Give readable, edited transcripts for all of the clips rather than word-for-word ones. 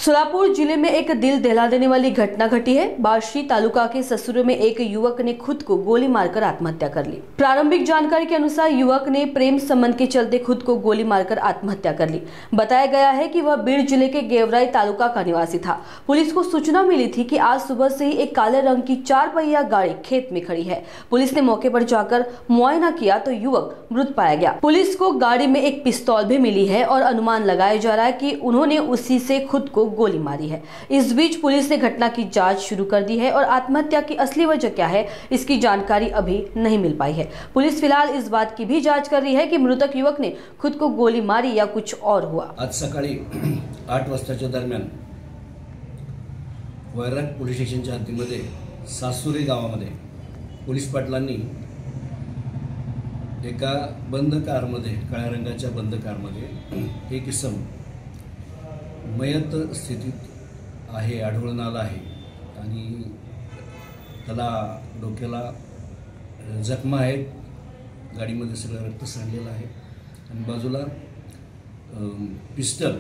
सोलापुर जिले में एक दिल दहला देने वाली घटना घटी है। बार्शी तालुका के ससुर में एक युवक ने खुद को गोली मारकर आत्महत्या कर ली। प्रारंभिक जानकारी के अनुसार युवक ने प्रेम संबंध के चलते खुद को गोली मारकर आत्महत्या कर ली। बताया गया है कि वह बीड़ जिले के गेवराई तालुका का निवासी था। पुलिस को सूचना मिली थी कि आज सुबह से ही एक काले रंग की 4 पहिया गाड़ी खेत में खड़ी है। पुलिस ने मौके पर जाकर मुआयना किया तो युवक मृत पाया गया। पुलिस को गाड़ी में एक पिस्तौल भी मिली है और अनुमान लगाया जा रहा है कि उन्होंने उसी से खुद को गोली मारी है। इस बीच पुलिस ने घटना की जांच शुरू कर दी है और आत्महत्या की असली वजह क्या है इसकी जानकारी अभी नहीं मिल पाई है। पुलिस फिलहाल इस बात की भी जांच कर रही है कि मृतक युवक ने खुद को गोली मारी या कुछ और हुआ। आज सकाळी 8 वाजताच्या दरम्यान वैराग पोलीस स्टेशनच्या हद्दीमध्ये सासुरी गावामध्ये पोलीस पाटलांनी एका बंद कारमध्ये, काळ्या रंगाच्या बंद कारमध्ये एक इसम मयत स्थितीत आहे आढळून आला आहे आणि त्याला डोक्याला जखमा आहेत। गाडीमध्ये सगळं रक्त सांडलेलं आहे आणि बाजूला पिस्टल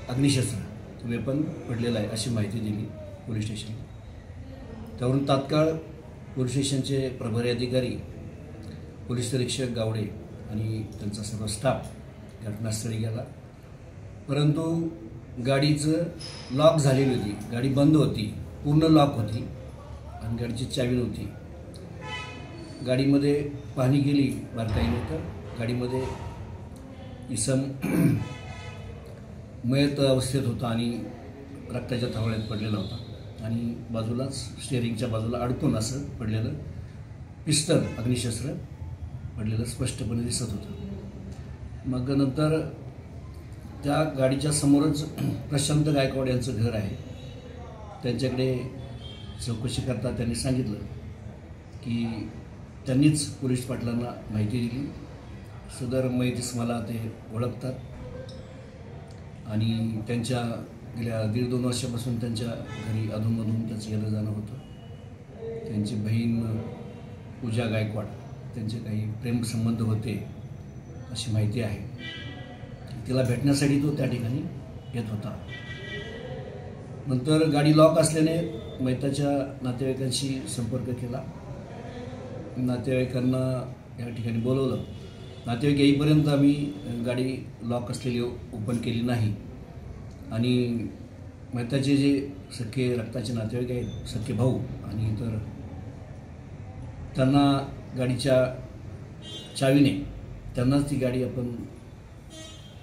अग्निशस्त्र वेपन पडलेलं आहे अशी माहिती दिली पोलीस स्टेशनला। त्यावरून तात्काळ पोलीस स्टेशनचे प्रभारी अधिकारी, पोलीस निरीक्षक गावडे आणि त्यांचा सर्व स्टाफ घटनास्थळी गेला, परंतु गाडीचं लॉक झालेली होती। गाडी बंद होती, पूर्ण लॉक होती आणि गाडीची चावी नव्हती। गाडीमध्ये पाहणी केली बारकाईने तर गाडीमध्ये इसम मयत अवस्थेत होता आणि रक्ताच्या थावळ्यात पडलेला होता आणि बाजूलाच स्टेअरिंगच्या बाजूला अडकून असं पडलेलं पिस्टल अग्निशस्त्र पडलेलं स्पष्टपणे दिसत होतं। मग नंतर त्या गाडीच्या समोरच प्रशांत गायकवाड यांचं घर आहे। त्यांच्याकडे चौकशी करता त्यांनी सांगितलं की त्यांनीच पोलीस पाटलांना माहिती दिली। सदर मयतीस मला ते ओळखतात आणि त्यांच्या गेल्या 1.5-2 वर्षापासून त्यांच्या घरी अधूनमधून त्याचं येणं जाणं होतं। त्यांची बहीण पूजा गायकवाड, त्यांचे काही प्रेमसंबंध होते अशी माहिती आहे। तिला भेटण्यासाठी तो त्या ठिकाणी येत होता। नंतर गाडी लॉक असल्याने मयताच्या नातेवाईकांशी संपर्क केला। नातेवाईकांना या ठिकाणी बोलवलं। नातेवाईक येईपर्यंत आम्ही गाडी लॉक असलेली ओपन केली नाही आणि मयताचे जे सख्खे रक्ताचे नातेवाईक आहेत, सख्खे भाऊ आणि इतर, त्यांना गाडीच्या चावीने त्यांनाच ती गाडी आपण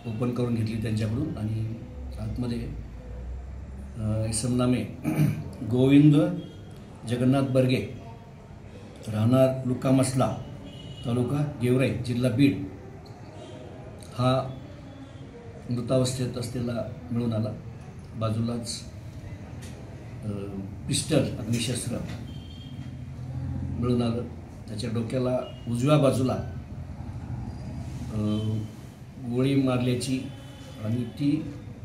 ओपन करून घेतली त्यांच्याकडून आणि आतमध्ये इसम नामे गोविंद जगन्नाथ बर्गे, राहणार लुकामसला, तालुका गेवराई, जिल्हा बीड, हा मृतावस्थेत असलेला मिळून आला। बाजूलाच पिस्टल अग्निशस्त्र मिळून आलं। त्याच्या डोक्याला उजव्या बाजूला गोळी मारल्याची आणि ती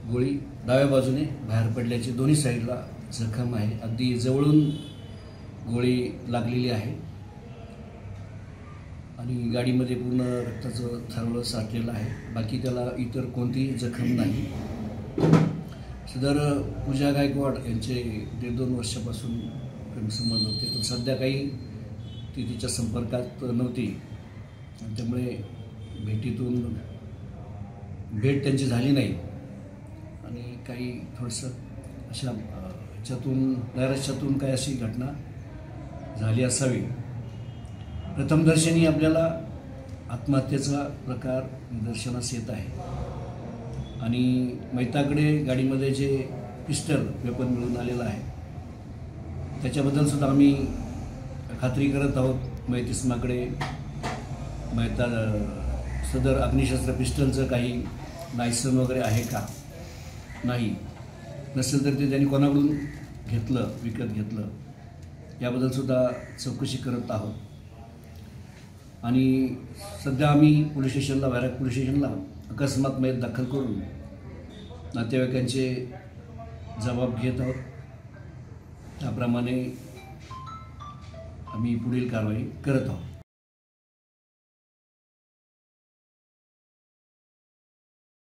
गोळी डाव्या बाजूने बाहेर पडल्याची दोन्ही साईडला जखम आहे। अगदी जवळून गोळी लागलेली आहे आणि गाडीमध्ये पूर्ण रक्ताचं थारोळं साठलेलं आहे। बाकी त्याला इतर कोणतीही जखम नाही। सदर पूजा गायकवाड यांचे 1.5-2 वर्षापासून प्रेमसंबंध होते, पण सध्या काही ती तिच्या संपर्कात नव्हती। त्यामुळे भेट त्यांची झाली नाही आणि काही थोडंसं अशा ह्याच्यातून नैराश्यातून काही अशी घटना झाली असावी। प्रथमदर्शनी आपल्याला आत्महत्येचा प्रकार निदर्शनास येत आहे आणि मयताकडे गाडीमध्ये जे पिस्टल वेपन मिळून आलेलं आहे त्याच्याबद्दल सुद्धा आम्ही खात्री करत आहोत। मयतिस्माकडे मयता सदर अग्निशस्त्र पिस्टलचं काही लायसन वगैरे आहे का, नाही, नसेल तर ते त्यांनी कोणाकडून घेतलं, विकत घेतलं, याबद्दल सुद्धा चौकशी करत आहोत। आणि सध्या आम्ही पोलीस स्टेशनला, वैराग पोलीस स्टेशनला अकस्मात मयत दाखल करून नातेवाईकांचे जबाब घेत आहोत। त्याप्रमाणे आम्ही पुढील कारवाई करत आहोत।